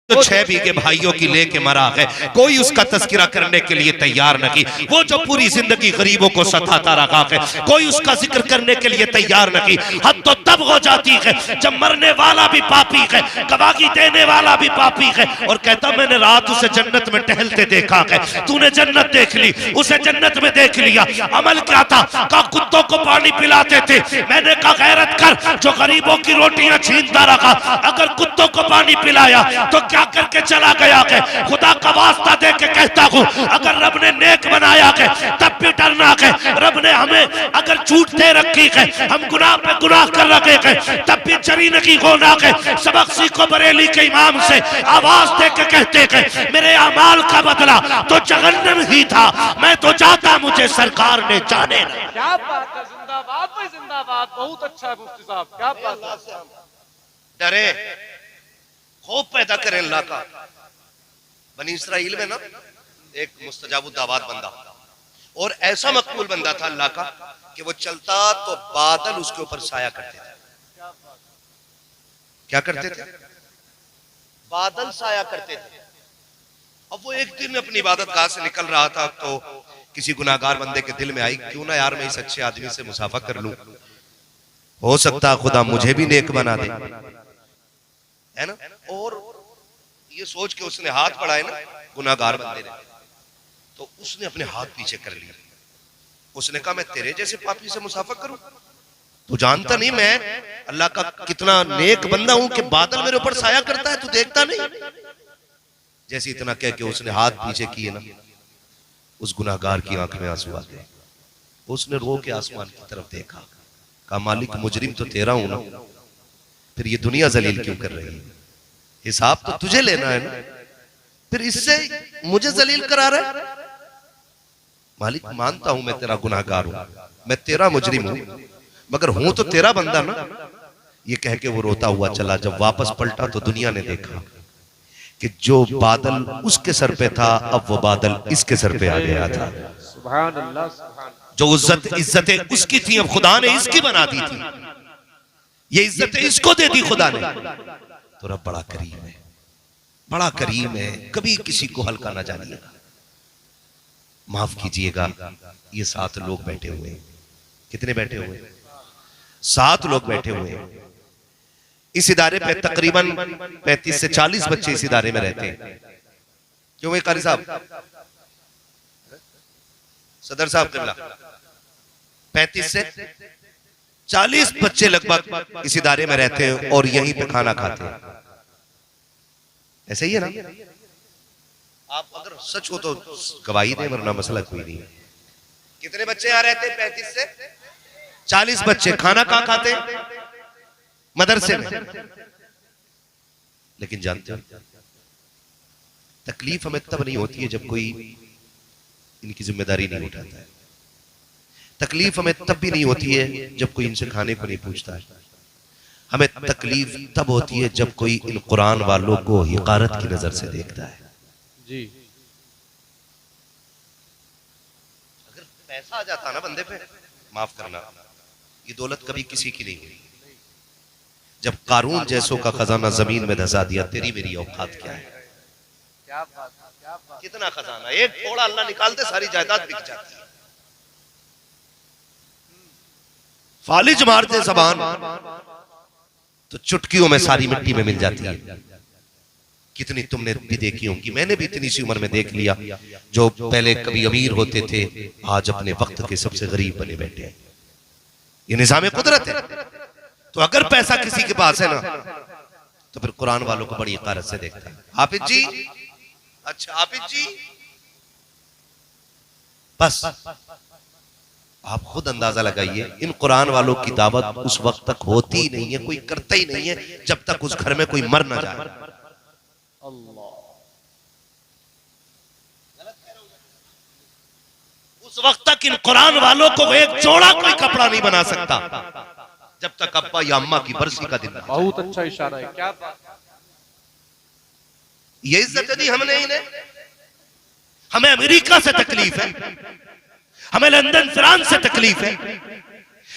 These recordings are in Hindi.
तो 6 बीघे भाइयों की लेके मरा है, कोई उसका तस्करा करने के लिए तैयार नहीं। वो जो पूरी जिंदगी गरीबों को सताता रहा है, कोई उसका जिक्र करने के लिए तैयार नहीं। हद तो तब हो जाती है जब मरने वाला भी पापी है, गवाही देने वाला भी पापी है, और कहता मैंने रात उसे जन्नत में टहलते देखा है। तूने जन्नत देख ली, उसे जन्नत में देख लिया। अमल क्या था? कहा कुत्तों को पानी पिलाते थे। मैंने कहा गैरत कर, जो गरीबों की रोटियां छीनता रहा, अगर कुत्तों को पानी पिलाया तो क्या करके चला गया है? खुदा का वास्ता दे के कहता हूं, अगर रब ने नेक बनाया है तब भी डरना है। रब ने हमें अगर छूट दे रखी है, हम गुनाह पे गुनाह कर रखे हैं, तब भी जरी नहीं होना है। सबक सीखो बरेली के इमाम से, आवाज दे के कहते हैं मेरे अमाल का बदला तो जहन्नम ही था, मैं तो जाता मुझे सरकार ने जाने ना। क्या बात है, जिंदाबाद भाई जिंदाबाद, बहुत अच्छा है मुफ्ती साहब, क्या बात है। डरे खौफ पैदा करे अल्लाह का। बनी इसराइल में ना एक मुस्तजाबुद दावत बंदा, और ऐसा मकबूल बंदा था अल्लाह का कि वो चलता तो बादल उसके ऊपर साया करते थे। क्या करते थे? बादल साया करते थे। अब वो एक दिन अपनी इबादत गाह से निकल रहा था तो किसी गुनाहगार बंदे के दिल में आई, क्यों ना यार मैं इस अच्छे आदमी से मुसाफा कर लूं, हो सकता खुदा मुझे भी नेक बना दे, है ना। और ये सोच के उसने हाथ बढ़ाए ना गुनाहगार बंदे ने, तो उसने अपने हाथ पीछे कर लिए। उसने कहा मैं तेरे जैसे पापी से मुसाफा करूं? तू जानता नहीं मैं अल्लाह का कितना नेक बंदा हूं कि बादल मेरे ऊपर साया करता है, तू देखता नहीं? जैसे इतना कह के उसने हाथ पीछे किए ना, उस गुनाहगार की आंख में आंसू आ गए। उसने रो के आसमान की तरफ देखा, कहा मालिक मुजरिम तो तेरा हूं ना, फिर ये दुनिया जलील क्यों कर रही है? हिसाब तो तुझे लेना है ना, फिर इससे मुझे जलील करा रहा है? मालिक मानता हूं मैं तेरा गुनाहगार हूं, मैं तेरा मुजरिम हूं, मगर हूं तो तेरा बंदा ना। ये कह के वो रोता हुआ चला। जब वापस पलटा तो दुनिया ने देखा कि जो बादल उसके सर पे था, अब वो बादल इसके सर पे आ गया था। सुभान अल्लाह, सुभान। जो इज्जतें उसकी थी, अब खुदा ने इसकी बना दी थी। ये इज्जतें इसको दे दी खुदा ने। तो रब बड़ा करीम है, बड़ा करीम है, कभी किसी को हल्का ना जानिएगा। माफ कीजिएगा, ये 7 लोग बैठे हुए हैं। कितने बैठे हुए? 7 लोग बैठे हुए हैं। इस इदारे पे तकरीबन 35 से 40 बच्चे इस इदारे में रहते हैं। क्यों है कारी साहब, सदर साहब किबला? 35 से 40 बच्चे लगभग इस इदारे में रहते हैं और यहीं पे खाना खाते हैं। ऐसे ही है ना? आप अगर सच हो तो गवाही दें, वरना मसला कोई नहीं है। कितने बच्चे यहाँ रहते हैं? 35 से 40 बच्चे। खाना कहाँ खाते? मदरसे में। लेकिन जानते हो तकलीफ हमें तब नहीं होती है जब कोई इनकी जिम्मेदारी नहीं उठाता है। तकलीफ हमें तब भी नहीं होती है जब कोई इनसे खाने को नहीं पूछता है। हमें तकलीफ तब होती है जब कोई इन कुरान वालों को हिकारत की नजर से देखता है। जी। अगर पैसा आ जाता ना बंदे पे, माफ करना, ये दौलत कभी किसी की नहीं हुई। जब कारून जैसों का खजाना जमीन में धसा दिया, तेरी मेरी औकात क्या है? क्या बात, क्या बात। कितना खजाना, एक थोड़ा अल्लाह निकालते सारी जायदाद बिक जाती है। फालिज मारते जबान तो चुटकियों में सारी मिट्टी में मिल जाती है। कितनी तुमने भी देखी होंगी, मैंने भी इतनी सी उम्र में देख लिया, जो पहले कभी अमीर होते थे आज अपने वक्त के सबसे गरीब बने बैठे हैं। ये निजाम कुदरत है। तो अगर पैसा किसी के पास है ना, तो फिर कुरान वालों को बड़ी हिकारत से देखता है। हाफिज जी, अच्छा हाफिज जी, बस आप खुद अंदाजा लगाइए, इन कुरान वालों की दावत उस वक्त तक होती ही नहीं है, कोई करता ही नहीं है जब तक उस घर में कोई मर ना जाए। उस वक्त तक इन कुरान वालों को एक जोड़ा कोई कपड़ा नहीं बना सकता जब तक अब्बा या अम्मा की बरसी का दिन। बहुत अच्छा इशारा है, क्या बात। ये इज्जत दी हमने इन्हें। हमें अमेरिका से तकलीफ है, हमें लंदन फ्रांस से तकलीफ है।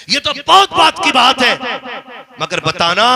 ये तो बहुत बात की बात है, मगर बताना,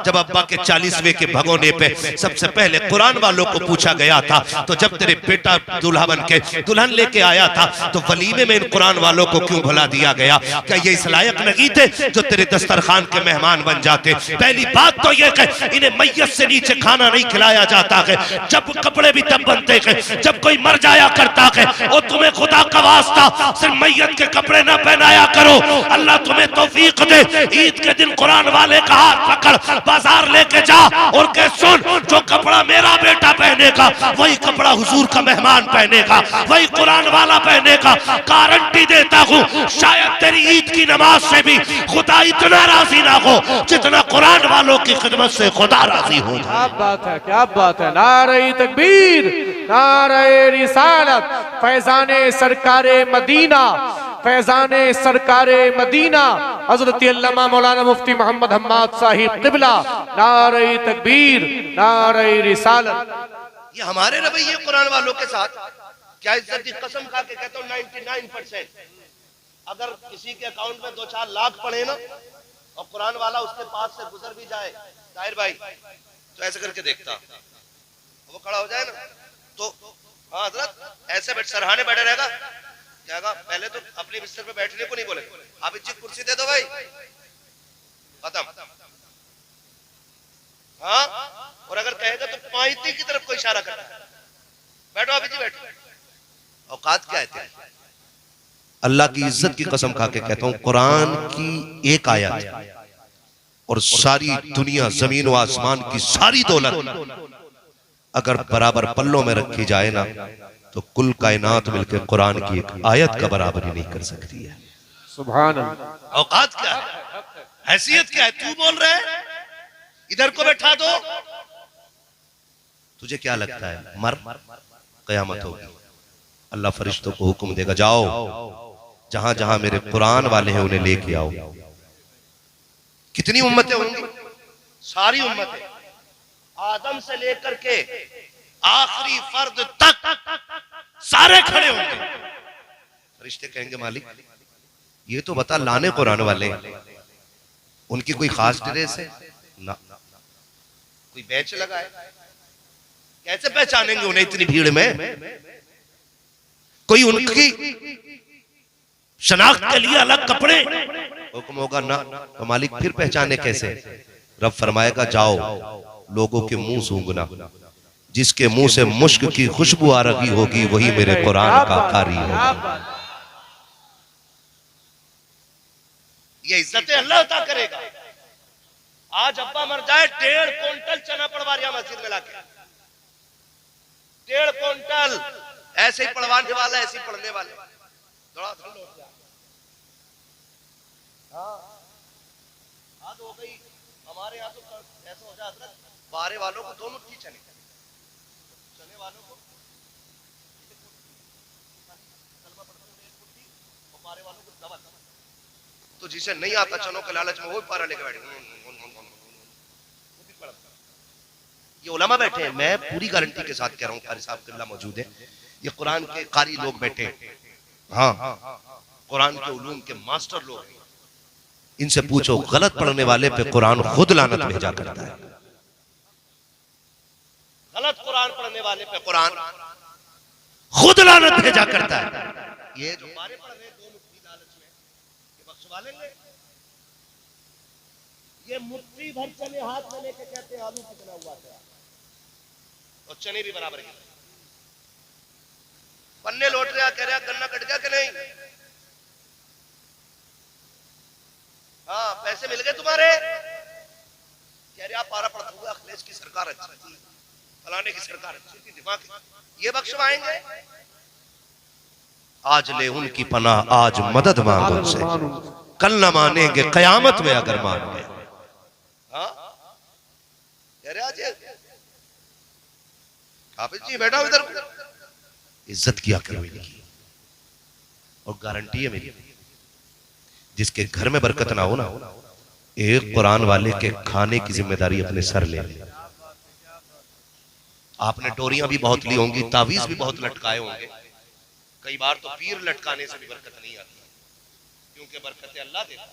जब अब्बा के 40वें के भगोने पे सबसे पहले कुरान वालों को पूछा गया था, तो जब तेरे बेटा दूल्हा बन के दुल्हन लेके आया था, तो वलीमे में इन कुरान वालों को क्यों भुला दिया गया? क्या ये इस लायक नहीं थे जो तेरे दस्तरखान के मेहमान बन जाते? पहली बात तो ये कि इन्हें मैयत से नीचे खाना नहीं खिलाया जाता है। जब कपड़े भी तब बनते हैं जब कोई मर जाया करता है। और तुम्हें खुदा का वास्ता सिर्फ मैयत के कपड़े ना पहनाया करो। अल्लाह तुम्हें तौफीक दे, ईद के दिन कुरान वाले का हाथ पकड़ बाजार लेके जा और कह सुन, जो कपड़ा मेरा बेटा पहनेगा वही कपड़ा हुजूर का मेहमान पहनेगा, वही कुरान वाला पहनेगा। गारंटी देता हूँ शायद तेरी ईद की नमाज से भी खुदा इतना राजी ना हो जितना कुरान वालों की खिदमत से खुदा राजी हो। क्या बात है, क्या बात है। नारे तकबीर, नारे रिसालत, फैजाने सरकारे मदीना, फैजाने सरकारे मदीना हजरत अल्लामा मौलाना मुफ्ती मोहम्मद हम्माद साहिब क़िबला। नारे तकबीर, नारे रिसालत। ये हमारे रवैये कुरान वालों के साथ क्या इज्जत की कसम खा के कहता हूँ 99% अगर किसी के अकाउंट में 2-4 लाख पड़े ना और कुरान वाला उसके पास से गुजर भी जाए ताहिर भाई, तो ऐसे करके देखता, वो खड़ा हो जाए ना तो हाँ हजरत ऐसे बैठ सरहाने बैठे रहेगा, कहेगा पहले तो अपने बिस्तर पे बैठने को नहीं बोले, आप इच्छी कुर्सी दे दो भाई, खत्म। हाँ, और अगर कहेगा तो पाइती की तरफ को इशारा करना, बैठो अभी जी बैठो। औकात क्या है? अल्लाह की इज्जत की कसम खा के कहता हूं, कुरान की एक आयत और सारी दुनिया जमीन व आसमान की सारी दौलत अगर बराबर पल्लों में रखी जाए ना तो कुल कायनात मिलकर कुरान की एक आयत का बराबरी नहीं कर सकती है। सुभान अल्लाह। औकात क्या है? हैसियत क्या है? तू बोल रहे है इधर को बैठा दो, तुझे क्या लगता है मर कयामत होगी, अल्लाह फरिश्तों को हुक्म देगा जाओ जहां जहां मेरे कुरान वाले हैं उन्हें लेके आओ। कितनी उम्मतें होंगी? सारी उम्मतें, आदम से लेकर के आखिरी फर्द तक सारे खड़े होंगे। फरिश्ते कहेंगे मालिक ये तो बता लाने कुरान वाले उनकी कोई खास ड्रेस है ना, कोई बैच लगा है, कैसे पहचानेंगे उन्हें इतनी भीड़ में? कोई उनकी शनाख्त के लिए अलग कपड़े? हुक्म होगा ना, तो मालिक फिर पहचाने कैसे? रब फरमाएगा जाओ लोगों के मुंह सूंघना, जिसके मुंह से मुश्क की खुशबू आ रही होगी वही मेरे कुरान का कारी होगा। ये इज्जतें अल्लाह अता करेगा। आज अब्बा मर जाए 1.5 क्विंटल चना पड़वा रिया मस्जिद में लाके, 1.5 क्विंटल, ऐसे ही पढ़वाने वाला ऐसे ही पढ़ने वाले थोड़ा हाथ हो गई। हमारे यहाँ तो ऐसा हो जाता है बारे वालों को 2 मुट्ठी चने, चने वालों को और बारे वालों को डबल। तो जिसे नहीं आता चनों के लालच में वो भी पारा लेके बैठे। ये उलमा बैठे हैं, मैं पूरी गारंटी के साथ कह रहा हूँ, कारी साहब किबला मौजूद है, ये कुरान के कारी लोग बैठे हैं, हाँ कुरान के उलूम के मास्टर लोग हैं। इनसे पूछो गलत पढ़ने वाले पे कुरान खुद लानत भेजा करता है। गलत कुरान पढ़ने वाले पे कुरान खुद लानत भेजा करता है। ये जो बारे पढ़ रहे 2 मुट्ठी लालच में ये बख्शवा लेंगे। ये मुट्ठी भर चने हाथ में लेके कहते हैं आलू कितना हुआ था, और चने भी बराबर के पन्ने लौट रहा, कह रहा गन्ना कट गया कि नहीं? हाँ पैसे मिल गए तुम्हारे? कह रहे आप पारा पड़ता हुआ अखिलेश की सरकार अच्छी थी, फलाने की सरकार अच्छी थी, दिमाग ये बख्शवाएंगे। आज ले उनकी पनाह आज मदद मांगो उनसे, कल न मानेंगे कयामत में अगर मान गए। हाँ कह रहे आज हाफिज जी बैठा इधर, इज्जत किया करो इनकी, और गारंटी है मेरी जिसके घर में बरकत ना हो ना, एक कुरान वाले के खाने की जिम्मेदारी अपने सर ले। आपने डोरियां भी बहुत ली होंगी, तावीज भी बहुत लटकाए होंगे, कई बार तो पीर लटकाने से भी बरकत नहीं आती, क्योंकि बरकतें अल्लाह देता है।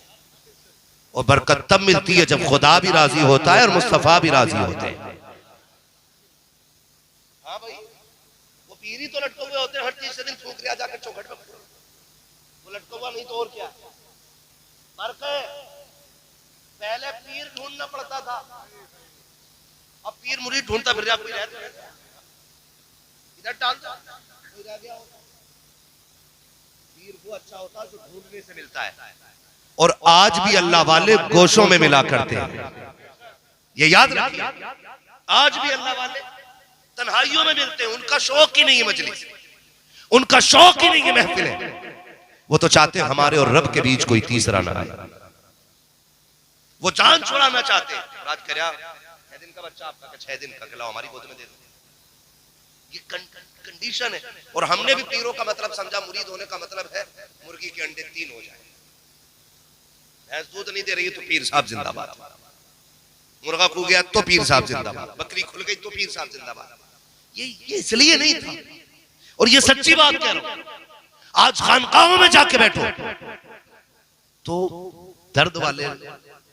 और बरकत तब मिलती है जब खुदा भी राजी होता है और मुस्तफा भी राजी होते हैं। हाँ भाई, वो पीर ही तो लटके हुए होते हैं, हर तीसरे दिन फूक रिया जाकर चौखट में, वो लटका हुआ नहीं तो और क्या। फर्क है, पहले पीर ढूंढना पड़ता था, अब पीर मुरीद ढूंढता फिर रहा, कोई रहता है इधर डालता कोई रह गया होता। पीर वो अच्छा होता जो ढूंढने से मिलता है, और आज भी अल्लाह वाले गोशों में मिला करते हैं, ये याद रखिए। आज भी अल्लाह वाले तन्हाइयों में मिलते हैं, उनका शौक ही नहीं है मजलिस, उनका शौक ही नहीं है महफिलें। वो तो चाहते हैं हमारे और रब के बीच कोई तीसरा ना आए, वो जान छुड़ाना चाहते हैं। राज कर्या 6 दिन का बच्चा आपका, 6 दिन का खिलाओ, हमारी गोद में दे दो, ये कंडीशन है। और हमने भी पीरों का मतलब समझा, मुरीद होने का मतलब है मुर्गी के अंडे 3 हो जाए। भैंस दूध नहीं दे रही तो पीर साहब जिंदाबाद, मुर्गा खो गया तो पीर साहब जिंदाबाद, बकरी खुल गई तो पीर साहब जिंदाबाद। ये इसलिए नहीं था, और ये सच्ची बात कह रहा हूं। आज खानकाहों में जाके बैठो तो दर्द वाले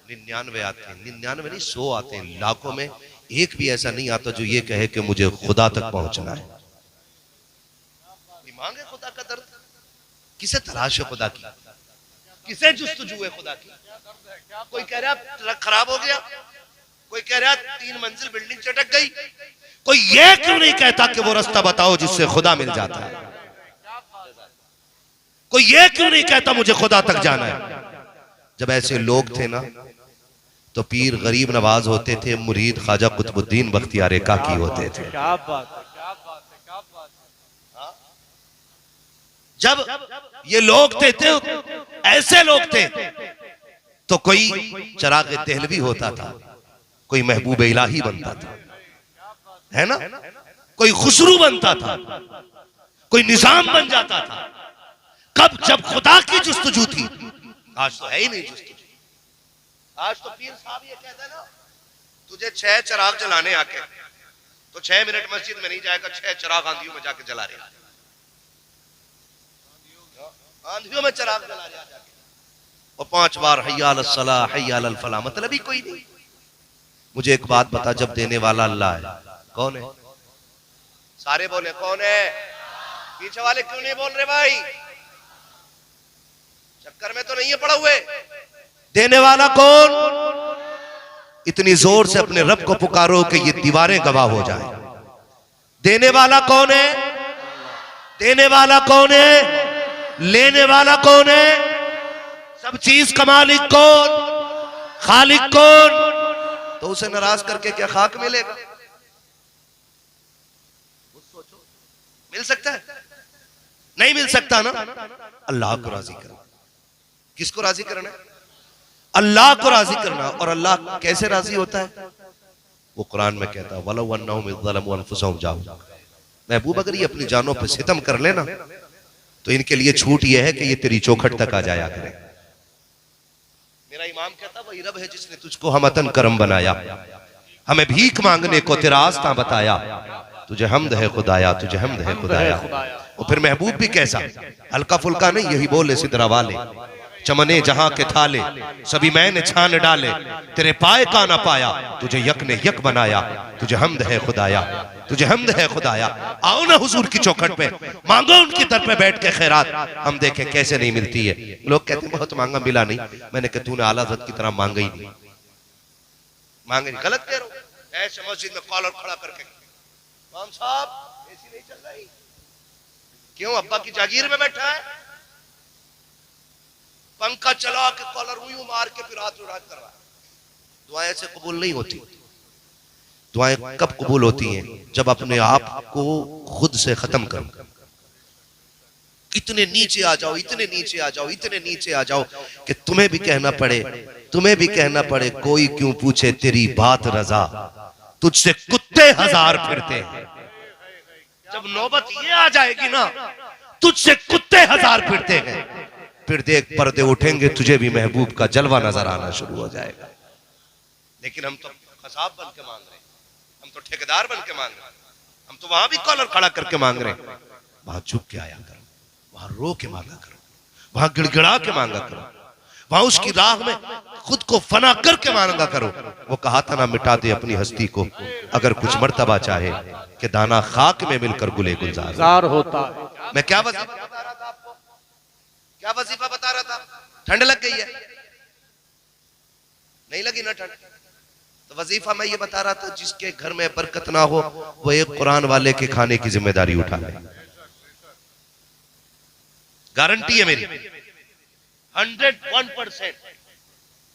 99 आते हैं, 99 नहीं 100 आते हैं, लाखों में एक भी ऐसा नहीं आता जो ये कहे कि मुझे खुदा तक पहुंचना है। मांगे खुदा का दर्द, किसे तलाश है खुदा की, किसे जुस्तजू है खुदा की। कोई कह रहा ट्रक खराब हो गया, कोई कह रहा 3 मंजिल बिल्डिंग चटक गई, कोई ये क्यों नहीं कहता कि वो रास्ता बताओ जिससे खुदा मिल जाता है। कोई ये क्यों नहीं कहता मुझे खुदा तक जाना है। जब ऐसे लोग थे ना तो पीर गरीब नवाज होते थे, मुरीद ख्वाजा कुतुबुद्दीन बख्तियार काकी होते थे। क्या बात है, क्या बात है, क्या बात है। जब ये लोग थे ऐसे लोग थे तो कोई चराग देहलवी होता था, कोई महबूब इलाही बनता था, है ना, कोई खुसरू बनता था, कोई निजाम बन जाता था। कब? जब खुदा की जुस्तजू थी। आज तो है ही नहीं जुस्तजू। आज तो पीर साहब ये कहते हैं ना, तुझे 6 चिराग जलाने आके तो 6 मिनट मस्जिद में नहीं जाएगा, 6 चिराग आंधियों में जाके जला रहे, आंधियों में चिराग जला रहे जाके, और 5 बार हय्या अलस सलाह हय्या अलल फलाह, मतलब ही कोई नहीं। मुझे एक बात बता, जब देने वाला अल्लाह है, कौन है? सारे बोले कौन है, पीछे वाले क्यों नहीं बोल रहे भाई? चक्कर में तो नहीं है पड़ा हुए। देने वाला कौन? इतनी जोर से अपने रब को पुकारो कि ये दीवारें गवाह हो जाए। देने वाला कौन है? देने वाला कौन है? लेने वाला कौन है? सब चीज का मालिक कौन? खालिक कौन? तो उसे नाराज करके क्या खाक मिलेगा? सोचो, मिल सकता है? नहीं मिल सकता ना। अल्लाह को राजी करना। किसको राजी करना है? अल्लाह को राजी करना। और अल्लाह कैसे राजी होता है? वो कुरान में कहता है वलौ अन्नहुम इज़्ज़लमू अनफुसहुम जाओ। महबूब अगर ये अपनी जानों पर सितम कर लेना तो इनके लिए छूट ये है कि ये तेरी चौखट तक आ जाया करे। मेरा इमाम कहता वही रब है जिसने तुझको हमतन करम बनाया, हमें भीख मांगने को तेरा आस्था बताया, तुझे हमद है खुदाया, तुझे हमद है खुदाया। और फिर महबूब भी कैसा, हल्का फुल्का नहीं, यही बोले सिदरा वाले चमने जहां के थाले सभी मैंने छान डाले, तेरे पाए का ना पाया, तुझे यक ने यक बनाया, तुझे हमद है खुदाया, तुझे हमद है खुदाया। आओ ना हुजूर की चौखट पे, मांगो उनकी दर पे बैठ के खैरात, हम देखें कैसे नहीं मिलती है। लोग कहते हैं बहुत मांगा मिला नहीं, मैंने कहा तूने आला हज़रत की तरह मांगा ही नहीं, मांगे नहीं। गलत कह रहे हो। ऐसे मस्जिद में कॉलर खड़ा करके, इमाम साहब ऐसी नहीं चल रही, क्यों? अब्बा की जागीर में बैठा है, पंखा चला के कॉलर यूं मार के फिर हाथ उड़ा कर रहा है। दुआएं ऐसे कबूल नहीं होती। दुआएं कब कबूल होती हैं? जब अपने आप को खुद से खत्म करो। इतने नीचे आ जाओ, इतने नीचे आ जाओ, इतने नीचे आ जाओ कि तुम्हें भी कहना पड़े, तुम्हें भी कहना पड़े कोई क्यों पूछे तेरी बात रजा, तुझसे कुत्ते 1000 फिरते हैं। जब नौबत ये आ जाएगी ना, तुझसे कुत्ते 1000 फिरते हैं, फिर देख पर्दे उठेंगे, तुझे भी महबूब का जलवा नजर आना शुरू हो जाएगा। लेकिन हम तो कसाब बन के मांग रहे हैं, हम तो ठेकेदार बन के मांग रहे हैं, हम तो वहां भी कॉलर खड़ा करके मांग रहे हैं। वहां चुप के आया करो, वहां रो के मांगा करो, वहां गिड़गिड़ा के मांगा करो, वहां उसकी राह में खुद को फना करके मांगा करो। वो कहा था ना, मिटा दे अपनी हस्ती को अगर कुछ मर्तबा चाहे कि दाना खाक में मिलकर गुले गुलजार होता है। मैं क्या वजीफा बता रहा था आपको, क्या वजीफा बता रहा था? ठंड लग गई है? नहीं लगी ना ठंड? तो वजीफा मैं ये बता रहा था, जिसके घर में बरकत ना हो वो एक कुरान वाले के खाने की जिम्मेदारी उठा ले। गारंटी है मेरी, 101%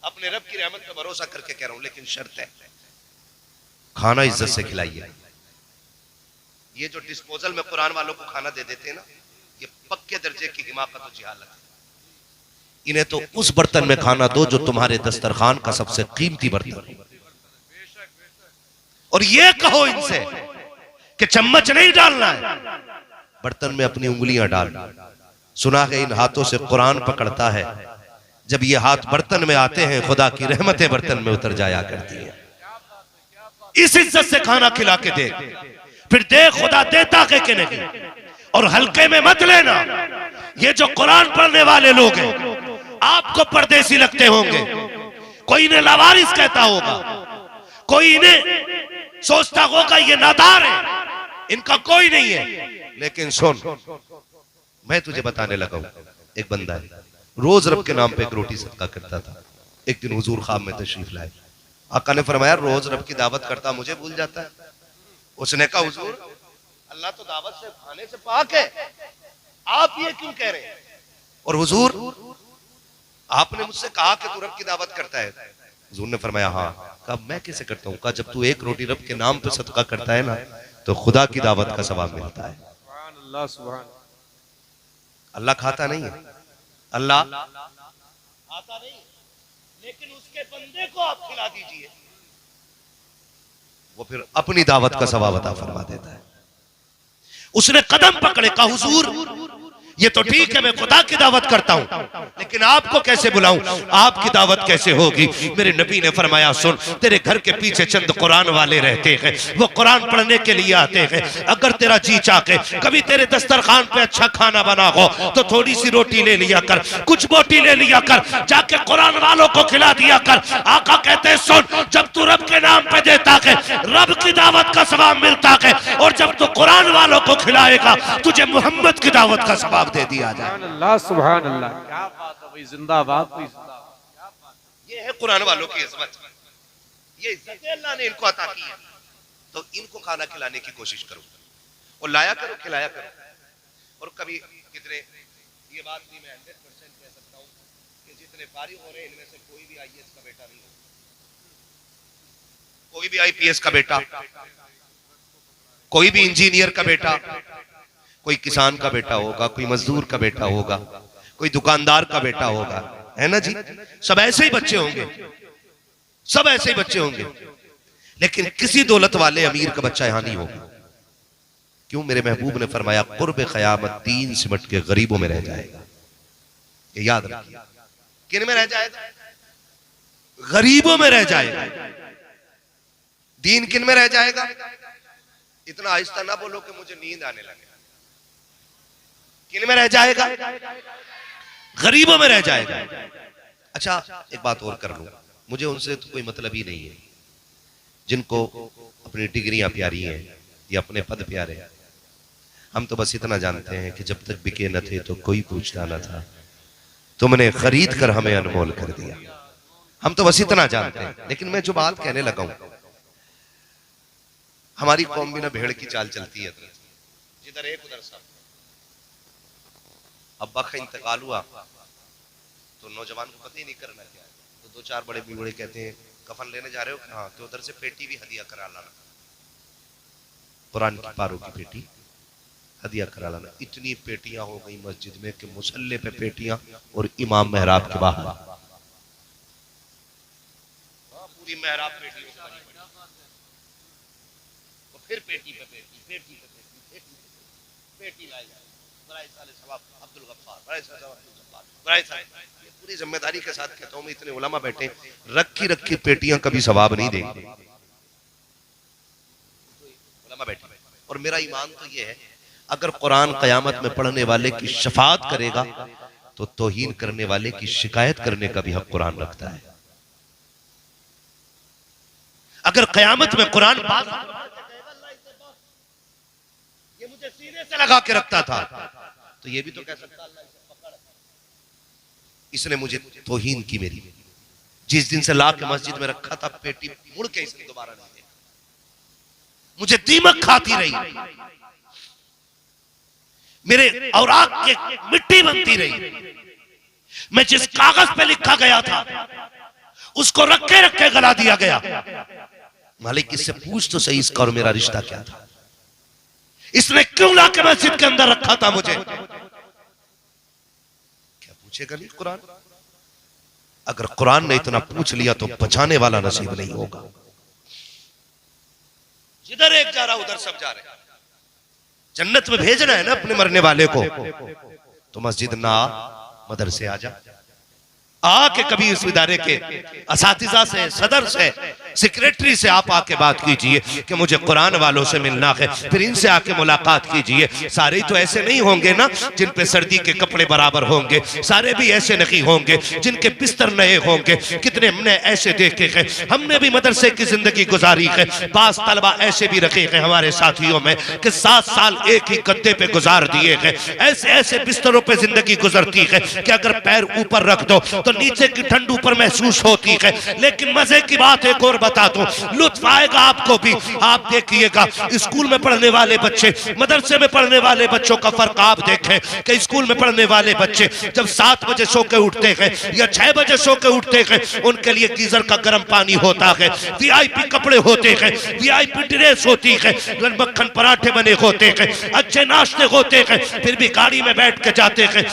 अपने रब की रहमत पे भरोसा करके कह रहा हूं। लेकिन शर्त है, खाना इज्जत से खिलाइए। ये जो डिस्पोजल में कुरान वालों को खाना दे देते हैं ना, ये पक्के दर्जे की हिमाकत और जिहालत है। इन्हें तो उस बर्तन में खाना दो जो तुम्हारे दस्तरखान का सबसे कीमती बर्तन हो, और ये कहो इनसे कि चम्मच नहीं डालना है, बर्तन में अपनी उंगलियां डाल। सुना है इन हाथों से कुरान पकड़ता है, जब ये हाथ बर्तन में आते हैं खुदा की रहमतें बर्तन में उतर जाया करती है। इस इज्जत से खाना खिला के दे, फिर दे खुदा देता के नहीं। और हल्के में मत लेना। ये जो कुरान पढ़ने वाले लोग हैं आपको परदेसी लगते होंगे, कोई इन्हें लावारिस कहता होगा, कोई इन्हें सोचता होगा ये नादार है, इनका कोई नहीं है। लेकिन सुन, मैं तुझे बताने लगा हूं, एक बंदा है रोज रब के नाम पे एक रोटी सदका करता था। एक दिन हुजूर ख्वाब में तशरीफ लाए, आका ने फरमाया रोज रब की दावत करता मुझे भूल जाता है। उसने कहा हुजूर अल्लाह तो दावत से खाने से पाक है, आप ये क्यों कह रहे हैं? और हुजूर आपने मुझसे कहा कि तू रब की दावत करता है। हुजूर ने फरमाया हाँ। कहा मैं कैसे करता हूँ? कहा जब तू एक रोटी रब के नाम पे सदका करता है ना तो खुदा की दावत का सवाब मिलता है। अल्लाह खाता नहीं है, अल्लाह खाता नहीं, लेकिन उसके बंदे को आप खिला दीजिए, वो फिर अपनी दावत का सवाब अता फरमा देता है। उसने कदम पकड़े, कहा हुजूर ये तो ठीक है मैं खुदा की दावत करता हूं, लेकिन आपको कैसे बुलाऊं, आपकी दावत कैसे होगी? मेरे नबी ने फरमाया सुन, तेरे घर के पीछे चंद कुरान वाले रहते हैं, वो कुरान पढ़ने के लिए आते हैं। अगर तेरा जी चाहे कभी तेरे दस्तरखान पे अच्छा खाना बना हो तो थोड़ी सी रोटी ले लिया कर, कुछ बोटी ले लिया कर, जाके कुरान वालों को खिला दिया कर। आका कहते हैं सुन, जब तू रब के नाम पे देता है रब की दावत का सवाब मिलता है, और जब तू कुरान वालों को खिलाएगा तुझे मोहम्मद की दावत का सवाब दे दिया जाए। अल्लाह सुभान अल्लाह, क्या बात है भाई, जिंदाबाद भाई जिंदाबाद। ये है कुरान वालों की इज्जत, ये इज्जत अल्लाह ने इनको अता की है। तो इनको खाना खिलाने की कोशिश करो और लाया करो, खिलाया करो। और कभी कितने, ये बात नहीं मैं 100% कह सकता हूं कि जितने फारिग हो रहे हैं इनमें से कोई भी आईएएस का बेटा नहीं है, कोई भी आईपीएस का बेटा, कोई भी इंजीनियर का बेटा, कोई किसान का बेटा होगा, कोई मजदूर का बेटा होगा, कोई दुकानदार का बेटा होगा, है ना जी? सब ऐसे ही बच्चे होंगे, सब ऐसे ही बच्चे होंगे, लेकिन किसी दौलत वाले अमीर का बच्चा यहां नहीं होगा। क्यों? मेरे महबूब ने फरमाया कुर्ब क़यामत दीन सिमट के गरीबों में रह जाएगा। ये याद रखिए, किन में रह जाएगा? गरीबों में रह जाएगा। दीन किन में रह जाएगा? इतना आहिस्ता ना बोलो कि मुझे नींद आने लगे। किन में रह जाएगा? गरीबों में रह जाएगा। अच्छा एक बात और कर लूं, मुझे उनसे तो कोई मतलब ही नहीं है जिनको अपनी डिग्रियां प्यारी हैं या अपने पद प्यारे हैं। हम तो बस इतना जानते हैं कि जब तक बिके न थे तो कोई पूछता न था, तुमने खरीद कर हमें अनमोल कर दिया। हम तो बस इतना जानते हैं। लेकिन मैं जो बात कहने लगा हूं, हमारी कौम भी ना भेड़ की चाल चलती है, जिधर एक उधर सब। अब्बा का इंतकाल हुआ तो नौजवान को पता ही नहीं करना क्या है, तो दो चार बड़े बूढ़े कहते हैं कफन लेने जा रहे हो? हाँ। तो उधर से पेटी भी हदिया करा लाना, कुरान की पारों की पेटी हदिया करा लाना। इतनी पेटियां हो गई मस्जिद में कि मुसल्ले पे पेटियां और इमाम मेहराब के बाहर पूरी मेहराब पेटियों से भरी पड़ी। तो फिर पेटी पे पेटी, पेटी पे पेटी, पेटी लाई जाए। अब्दुल गफ्फार, ये पूरी जिम्मेदारी के साथ कहता हूं मैं, इतने उलमा बैठे, रखी रखी पेटियां कभी सवाब नहीं देंगे। उलमा बैठे, और मेरा ईमान तो ये है अगर कुरान कयामत में पढ़ने वाले की शफाअत करेगा तो तौहीन करने वाले की शिकायत करने का भी हक कुरान रखता है। अगर कयामत में कुरान ये मुझे सीने से लगा के रखता था, तो ये भी तो कह सकता अल्लाह इसे पकड़, इसने मुझे तौहीन की मेरी, जिस दिन से ला के मस्जिद में रखा था पेटी मुड़ के इसने दोबारा नहीं देखा, मुझे दीमक खाती रही, मेरे औराक के मिट्टी बनती रही, मैं जिस कागज पे लिखा गया था उसको रखे रखे गला दिया गया। मालिक इससे पूछ तो सही इसका और मेरा रिश्ता क्या था, इसने क्यों लाके मस्जिद के अंदर रखा था मुझे? क्या पूछेगा नहीं कुरान? अगर कुरान ने इतना पूछ लिया तो बचाने वाला नसीब नहीं होगा। जिधर एक जा रहा उधर सब जा रहे। जन्नत में भेजना है ना अपने मरने वाले को, तो मस्जिद ना आ, मदरसे आ जा, आके कभी इस इदारे के असातिज़ा से, सदर से, सेक्रेटरी से आप आके बात कीजिए कि मुझे कुरान वालों से मिलना है, फिर इनसे आके मुलाकात कीजिए। सारे तो ऐसे नहीं होंगे ना जिन पे सर्दी के कपड़े बराबर होंगे, सारे भी ऐसे नहीं होंगे जिनके बिस्तर नए होंगे। कितने हमने ऐसे देखे हैं, हमने भी मदरसे की जिंदगी गुजारी है। पास तलबा ऐसे भी रखे हैं हमारे साथियों में कि 7 साल एक ही गद्दे पे गुजार दिए हैं। ऐसे ऐसे बिस्तरों पे जिंदगी गुजरती है कि अगर पैर ऊपर रख दो तो नीचे की ठंड ऊपर महसूस होती है। लेकिन मजे की बात एक और बता दूं, लुत्फ आएगा आपको भी। आप देखिएगा स्कूल में पढ़ने वाले बच्चे, मदरसे में पढ़ने वाले बच्चों का फर्क आप देखें कि स्कूल में पढ़ने वाले बच्चे जब 7 बजे सो के उठते हैं या 6 बजे सो के उठते हैं, उनके लिए गीजर का गर्म पानी होता है, VIP कपड़े होते हैं, VIP ड्रेस होती है, मक्खन पराठे बने होते हैं, अच्छे नाश्ते होते हैं, फिर भी गाड़ी में बैठ के जाते हैं।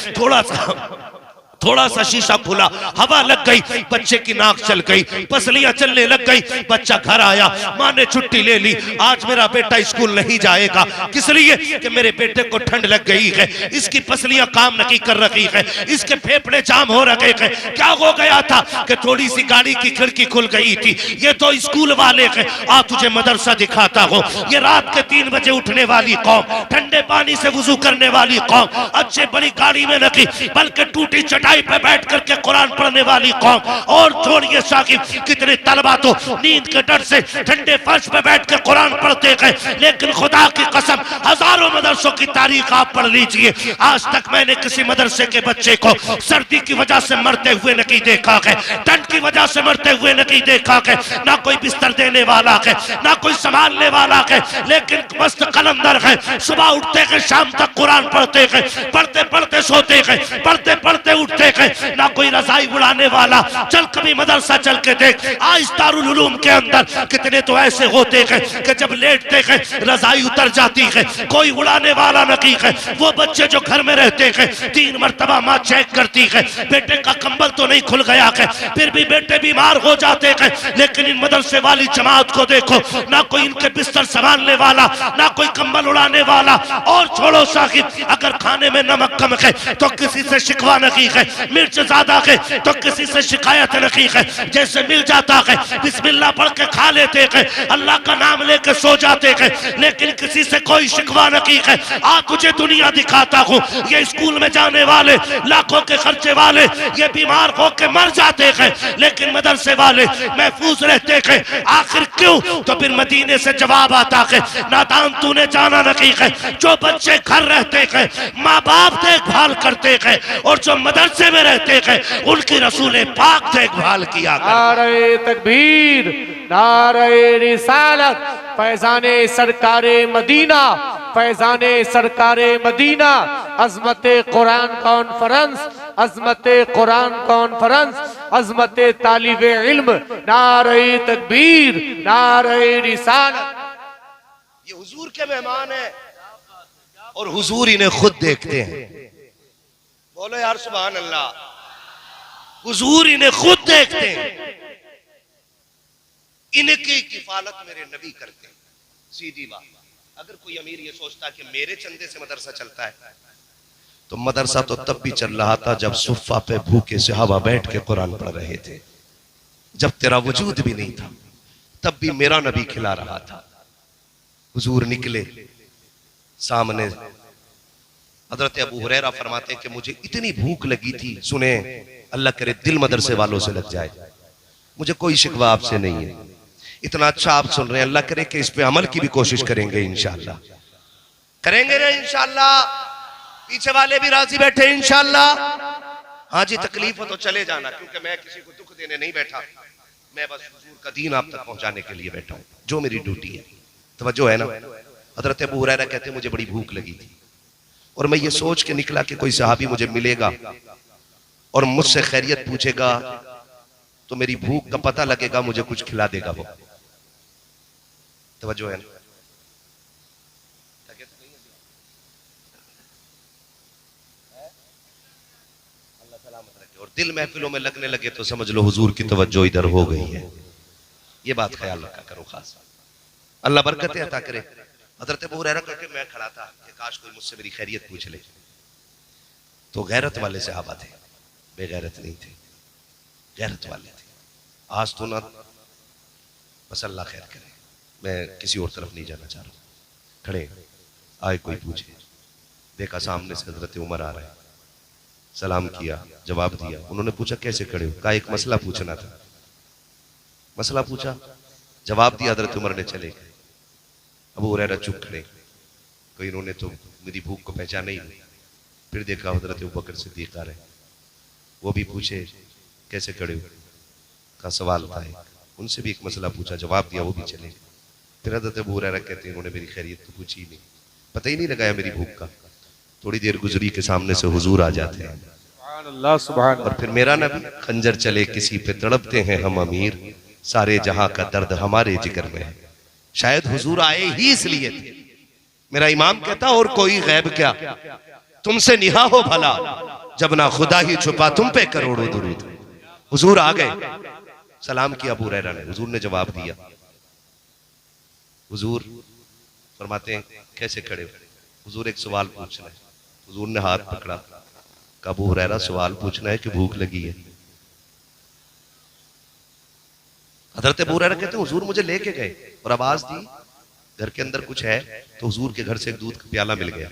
थोड़ा सा शीशा खुला, हवा लग गई, बच्चे की नाक चल गई, पसलियां चलने लग गई। बच्चा घर आया, माँ ने छुट्टी ले ली, आज मेरा बेटा स्कूल नहीं जाएगा। किस लिए? कि मेरे बेटे को ठंड लग गई है, इसकी पसलियां काम नहीं कर रही है, इसके फेफड़े जाम हो रहे हैं। क्या हो गया था कि थोड़ी सी गाड़ी की खिड़की खुल गई थी। ये तो स्कूल वाले हैं, आ तुझे मदरसा दिखाता हो। ये रात के 3 बजे उठने वाली कौम, ठंडे पानी से वुजू करने वाली कौम, अच्छे बड़ी गाड़ी में नहीं बल्कि टूटी चटाई पे बैठ करके कुरान पढ़ने वाली कौम। और छोड़िए साकिब, कितने तलबा तो नींद के डर से ठंडे फर्श पे बैठ कर कुरान पढ़ते हैं। लेकिन खुदा की कसम, हजारों मदरसों की तारीख आप पढ़ लीजिए, आज तक मैंने किसी मदरसे के बच्चे को सर्दी की वजह से मरते हुए नहीं देखा है, ठंड की वजह से मरते हुए नहीं देखा है। ना कोई बिस्तर देने वाला है, ना कोई संभालने वाला है, लेकिन मस्त कलंदर है। सुबह उठते हैं, शाम तक कुरान पढ़ते हैं, पढ़ते पढ़ते सोते हैं, पढ़ते पढ़ते उठते हैं। ना कोई रजाई उड़ाने वाला। चल कभी मदरसा चल के देख, आज दारुल उलूम के अंदर कितने तो ऐसे होते हैं कि जब लेटते हैं रजाई उतर जाती है, कोई उड़ाने वाला नहीं है। वो बच्चे जो घर में रहते हैं, 3 मरतबा माँ चेक करती है, बेटे का कंबल तो नहीं खुल गया है, फिर भी बेटे बीमार हो जाते हैं। लेकिन इन मदरसे वाली जमात को देखो, ना कोई इनके बिस्तर संभालने वाला, ना कोई कंबल उड़ाने वाला। और छोड़ो साहिब, अगर खाने में नमक कम है तो किसी से शिकवा नहीं है, मिर्च ज्यादा है तो किसी से शिकायत नहीं है। जैसे मिल जाता है बिस्मिल्लाह पढ़ के खा लेते हैं, अल्लाह का नाम लेकर सो जाते हैं, लेकिन किसी से कोई शिकवा नहीं है। आ तुझे दुनिया दिखाता हूँ, ये स्कूल में जाने वाले, लाखों के खर्चे वाले, ये बीमार होकर मर जाते हैं, लेकिन मदरसे वाले महफूज रहते हैं। आखिर क्यों? तो फिर मदीने से जवाब आता है, नादान तूने जाना नहीं है, जो बच्चे घर रहते हैं माँ बाप देखभाल करते हैं, और जो मदरसे में रहते हैं उनकी रसूल पाक देखभाल किया। नारे तकबीर, नारे रिसालत, फैजाने सरकारे मदीना, फैजाने सरकारे मदीना, अजमत कुरान कॉन्फ्रेंस, अजमत कुरान कॉन्फ्रेंस, अजमत तालिब इल्म, नारे तकबीर, नारे रिसालत। ये हुजूर के मेहमान है और हुजूर इन्हें खुद देखते हैं। बोलो यार सुभान अल्लाह। हुजूर इन्हें खुद देखते हैं, इनकी किफालत मेरे नबी करते हैं। सीधी बात। अगर कोई अमीर ये सोचता कि मेरे चंदे से मदरसा चलता है, तो मदरसा तो तब भी चल रहा था जब सुफ़ा पे भूखे सहाबा बैठ के कुरान पढ़ रहे थे। जब तेरा वजूद भी नहीं था तब भी मेरा नबी खिला रहा था। हुजूर निकले, सामने हजरत अबू हुरैरा फरमाते हैं कि मुझे इतनी भूख लगी थी, सुने अल्लाह करे दिल मदरसे वालों से लग जाए, मुझे कोई शिकवा आपसे नहीं है, इतना अच्छा आप सुन रहे हैं, अल्लाह करे कि इस पे अमल की भी कोशिश करेंगे इंशाअल्लाह, करेंगे ना इंशाअल्लाह, पीछे वाले भी राजी बैठे इंशाअल्लाह। हाँ जी, तकलीफ हो तो चले जाना, क्योंकि मैं किसी को दुख देने नहीं बैठा, मैं बस हुजूर का दीन आप तक पहुंचाने के लिए बैठा हूं, जो मेरी ड्यूटी है। तवज्जो है ना। हजरत अबू हुरैरा कहते हैं मुझे बड़ी भूख लगी थी और मैं ये सोच के निकला कि कोई सहाबी मुझे मिलेगा और मुझसे खैरियत पूछेगा तो मेरी भूख का पता लगेगा, मुझे कुछ खिला देगा वो। तवज्जो है ना। और दिल महफिलों में लगने लगे तो समझ लो हुजूर की तवज्जो इधर हो गई है। ये बात ख्याल रखा करो खास, अल्लाह बरकतें अता करे। हजरत अबू हुरैरा करके मैं खड़ा था कि काश कोई मुझसे मेरी खैरियत पूछ ले, तो गैरत वाले सहाबा थे, बेगैरत नहीं थे, गैरत वाले थे। आज तो ना बस अल्लाह खैर करे, मैं किसी और तरफ नहीं जाना चाह रहा। खड़े आए, कोई पूछे, देखा सामने से हजरत उमर आ रहे हैं, सलाम किया, जवाब दिया। उन्होंने पूछा कैसे खड़े हो, कहा एक मसला पूछना था। मसला पूछा, जवाब दिया, हजरत उमर ने चले गए। अबू हुरैरा चुप खड़े, कोई इन्होंने तो मेरी भूख को पहचाना ही नहीं। फिर देखा हजरत अबू बकर सिद्दीक आ रहे, वो भी पूछे कैसे खड़े हो, का सवाल था एक, उनसे भी एक मसला पूछा, जवाब दिया, वो भी चले गए। फिर हजरत अबू हुरैरा कहते हैं उन्होंने मेरी खैरियत तो पूछी ही नहीं, पता ही नहीं लगाया मेरी भूख का। थोड़ी देर गुजरी के सामने से हुजूर आ जाते हैं, और फिर मेरा नबी, खंजर चले किसी पे तड़पते हैं हम अमीर, सारे जहां का दर्द हमारे जिगर में है। शायद हुजूर आए ही इसलिए थे। मेरा इमाम कहता और कोई गैब क्या, तुमसे निहा हो भला, जब ना खुदा ही छुपा तुम पे करोड़ों दुरूद। हुजूर आ गए, सलाम किया अबू हुरैरा ने, हुजूर ने जवाब दिया। हुजूर फरमाते हैं कैसे खड़े हो, हुजूर एक सवाल पूछना है। हुजूर ने हाथ पकड़ा, कहा अबू हुरैरा सवाल पूछना है कि भूख लगी है। हजरत अबू हुरैरा कहते हैं हुजूर मुझे लेके गए और आवाज दी घर के अंदर कुछ है, तो हुजूर के घर से एक दूध का प्याला मिल गया।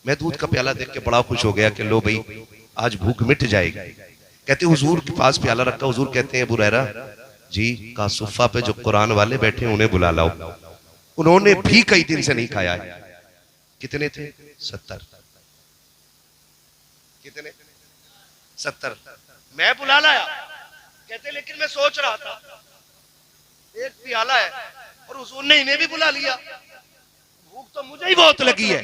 मैं दूध का प्याला देख के बड़ा खुश हो गया कि लो भाई आज भूख मिट जाएगी। कहते हुजूर के पास प्याला रखा, हुजूर कहते हैं अबू हुरैरा जी, का सुफ़ा पे जो कुरान वाले बैठे उन्हें बुला लाओ, उन्होंने भी कई दिन से नहीं खाया है। कितने थे? 70। कितने? 70। मैं बुला लाया, कहते लेकिन मैं सोच रहा था एक प्याला है और हुजूर ने इन्हें भी बुला लिया, भूख तो मुझे ही बहुत लगी है।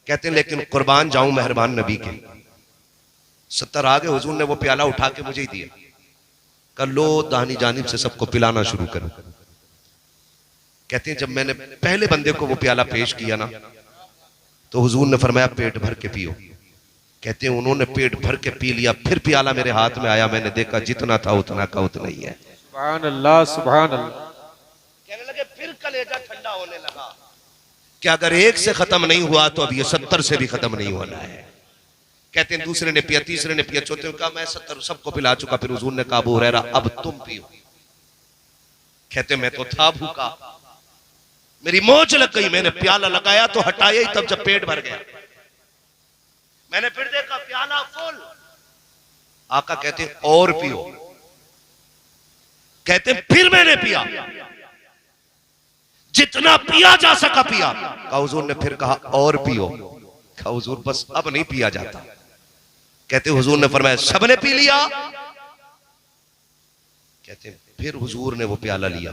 कहते लेकिन कुर्बान जाऊं मेहरबान नबी के, 70 आ गए, हुजूर ने वो प्याला उठा के मुझे ही दिया, कर लो दाहिनी जानिब से सबको पिलाना शुरू करो। कहते हैं जब मैंने पहले बंदे को वो प्याला पेश किया ना, तो हुजूर ने फरमाया पेट भर के पियो। कहते हैं उन्होंने पेट भर के पी लिया, फिर प्याला मेरे हाथ में आया, मैंने देखा जितना था उतना का उतना ही है। सुभान अल्लाह, सुभान अल्लाह। कहने लगे फिर कलेजा ठंडा होने लगा कि अगर एक से खत्म नहीं हुआ तो अब ये 70 से भी खत्म नहीं होना है। कहते हैं दूसरे ने पिया, तीसरे ने पिया, चौथे ने कहा मैं 70 सबको पिला चुका। फिर हुजूर ने कहा अबू हुरैरा अब तुम पियो। कहते मैं तो था भूखा, मेरी मौज लग गई, मैंने प्याला लगाया तो हटाया ही तब जब पेट भर गया। मैंने फिर देखा प्याला फुल। आका कहते और पियो। कहते फिर मैंने पिया, जितना पिया जा सका पिया। कहा हुजूर ने फिर कहा और पियो। कहा हुजूर बस अब नहीं पिया जाता। कहते हुजूर ने फरमाया सबने पी लिया। कहते फिर हुजूर ने वो प्याला लिया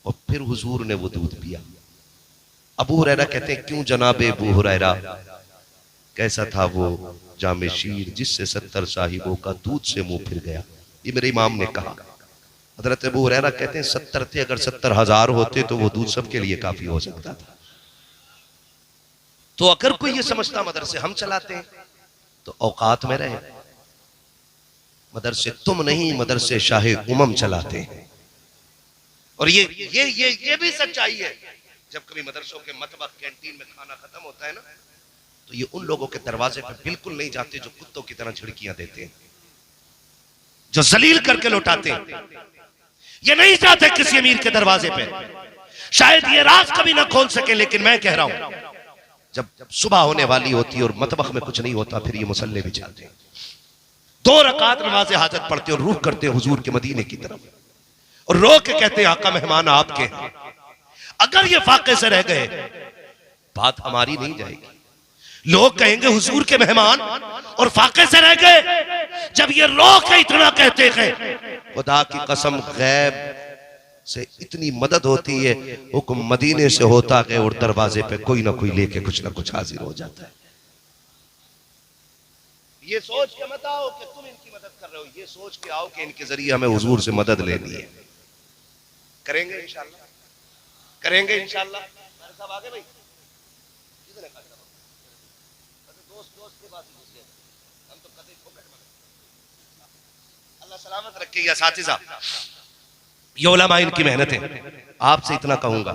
और फिर हुजूर ने वो दूध पिया। अबू हुरैरा कहते हैं क्यों जनाबे अबू हुरैरा, कैसा था वो जामे शीर जिससे 70 साहिबों का दूध से मुंह फिर गया। ये मेरे इमाम ने कहा। हजरत अबू हुरैरा कहते हैं 70 थे, अगर 70,000 होते तो वो दूध सबके लिए काफी हो सकता था। तो अगर कोई ये समझता मदरसे हम चलाते हैं तो औकात में रहे। मदरसे तुम नहीं, मदरसे शाहे उमम चलाते हैं। और ये भी सच्चाई है। जब कभी मदरसों के मतबख कैंटीन में खाना खत्म होता है ना, तो ये उन लोगों के दरवाजे पर बिल्कुल नहीं जाते जो कुत्तों की तरह झिड़कियां देते हैं, जो जलील करके लौटाते हैं। ये नहीं जाते किसी अमीर के दरवाजे पे। शायद ये राज कभी ना खोल सके, लेकिन मैं कह रहा हूं जब सुबह होने वाली होती है और मतबख में कुछ नहीं होता, फिर ये मुसल्ले बिछाते हैं, 2 रकात नमाज हाजत पढ़ते और रूह करते हैं हुजूर के मदीने की तरफ, और रो के कहते हैं आका मेहमान आपके हैं। अगर ये फाके से रह गए बात हमारी नहीं जाएगी। लोग कहेंगे हुजूर के मेहमान और फाके से रह गए। जब ये रो के इतना कहते हैं, खुदा की कसम गैब से इतनी मदद होती है, हुक्म मदीने से होता गए और दरवाजे पे कोई ना कोई लेके कुछ ना कुछ हाजिर हो जाता है। ये सोच के मत आओ कि तुम इनकी मदद कर रहे हो, ये सोच के आओ कि इनके जरिए हमें हुजूर से मदद लेनी है। करेंगे इंशाल्लाह, करेंगे इंशाल्लाह। साहब आगे भाई, किसने कहा दोस्त के पास ही घुस गए, हम तो कदे फोकट में। अल्लाह सलामत रखे या साथीजा, ये उलमा इनकी मेहनत है। आपसे इतना कहूंगा,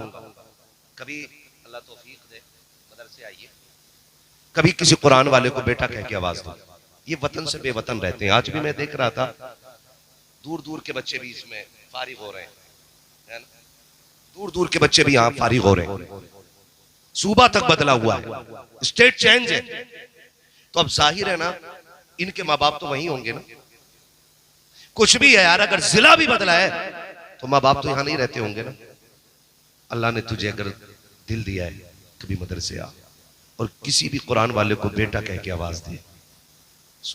कभी अल्लाह तौफीक दे मदरसे आइए, कभी किसी कुरान वाले को बेटा कह के आवाज दो। ये वतन से बेवतन रहते हैं। आज भी मैं देख रहा था, दूर दूर के बच्चे भी इसमें फारिग हो रहे हैं, है ना? दूर दूर के बच्चे भी यहाँ फारिग हो रहे हैं। सूबा तक बदला हुआ है, स्टेट चेंज है। तो अब जाहिर है ना, इनके माँ बाप तो वही होंगे ना। कुछ भी है यार, अगर जिला भी बदला है तो माँ बाप तो यहाँ नहीं रहते होंगे ना। अल्लाह ने तुझे अगर दिल दिया है, कभी मदरसे आ और किसी भी कुरान वाले को बेटा कह के आवाज दे।